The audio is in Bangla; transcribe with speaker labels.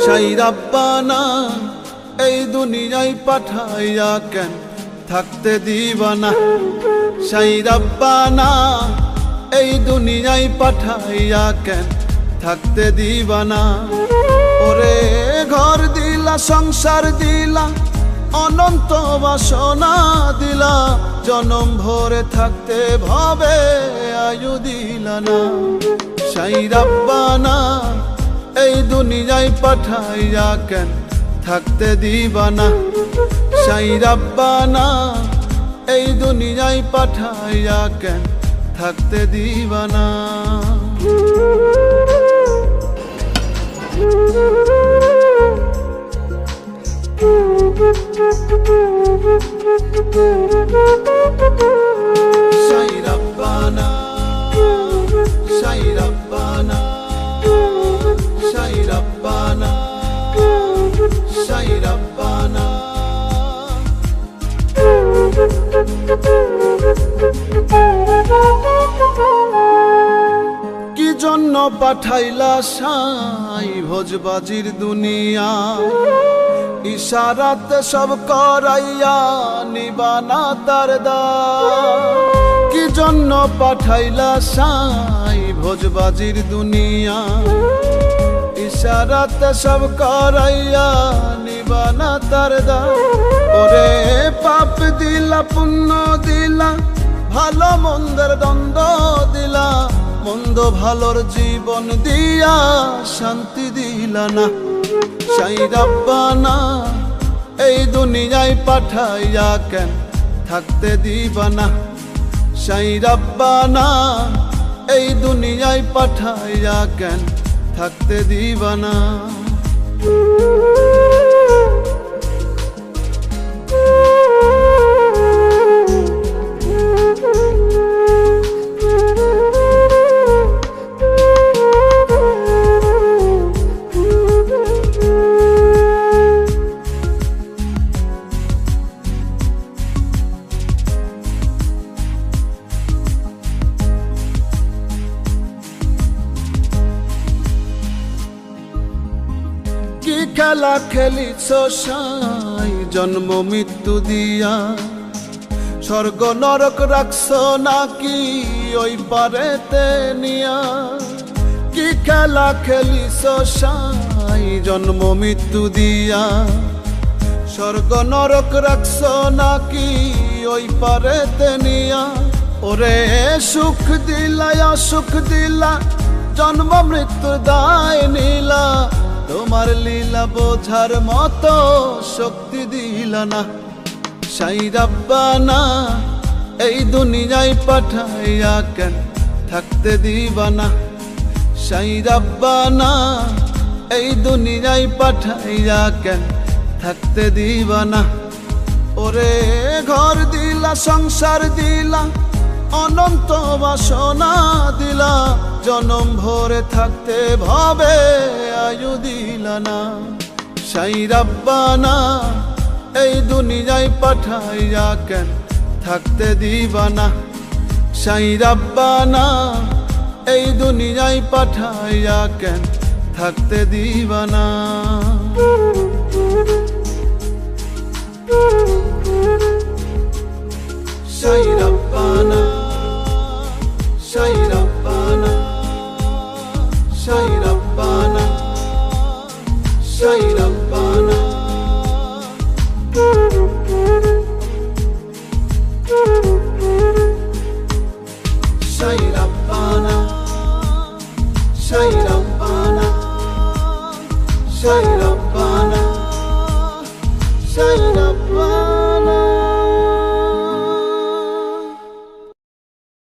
Speaker 1: সাই রাব্বানা এই দুনিয়ায় পাঠাইয়া কেন থাকতে দিবানা। সাই রাব্বানা এই দুনিয়ায় পাঠাইয়া কেন থাকতে দিবানা। ওরে ঘর দিলা সংসার দিলা অনন্ত বাসনা দিলা, জনম ভরে থাকতে ভাবে আয়ু দিলা না। সাই রাব্বানা এই দুনিয়ায় পাঠাইয়া কেন থাকতে দিবানা। সাই রাব্বানা এই দুনিয়ায় পাঠাইয়া কেন থাকতে দিবানা। সাই রাব্বানা সাই রাব্বানা সাই রাব্বানা সাই রাব্বানা। কি জন্য পাঠাইলা সাই ভোজবাজির দুনিয়া, ইশারাতে সব করাইয়া নিবানা তার দ্বার। কি জন্য পাঠাইলা সাই ভোজবাজির দুনিয়া, ইশারাতে সব করাইয়া নিবানা তার দ্বার। ওরে পাপ দিলা পুণ্য দিলা ভালো মন্দের দ্বন্দ্ব দিলা, মন্দ ভালোর জীবন দিয়া শান্তি দিলা না। সাই রাব্বানা এই দুনিয়ায় পাঠাইয়া কেন থাকতে দিবানা। সাই রাব্বানা এই দুনিয়ায় পাঠাইয়া কেন থাকতে দিবানা। কি খেলা খেলিছ সাই জন্ম মৃত্যু দিয়া, স্বর্গ নরক রাখছ নাকি ওই পারেতে নিয়া। কি খেলা খেলিছ সাই জন্ম মৃত্যু দিয়া, স্বর্গ নরক রাখছ নাকি ওই পারেতে নিয়া। ওরে সুখ দিলা অসুখ দিলা জন্ম মৃত্যুর দায় নিলা, তোমার লীলা বোঝার মতো শক্তি দিলা না। সাই রাব্বানা এই দুনিয়ায় পাঠাইয়া কেন থাকতে দিবানা। সাই রাব্বানা এই দুনিয়ায় পাঠাইয়া কেন থাকতে দিবানা। ওরে ঘর দিলা সংসার দিলা অনন্ত বাসনা দিলা, জনম ভরে থাকতে ভাবে আয়ু দিলা না। সাই রাব্বানা এই দুনিয়ায় পাঠাইয়া কেন থাকতে দিবানা। সাই রাব্বানা এই দুনিয়ায় পাঠাইয়া কেন থাকতে দিবানা। সাই রাব্বানা সাই রাব্বানা সাই রাব্বানা সাই রাব্বানা। সাই রাব্বানা সাই রাব্বানা সাই রাব্বানা।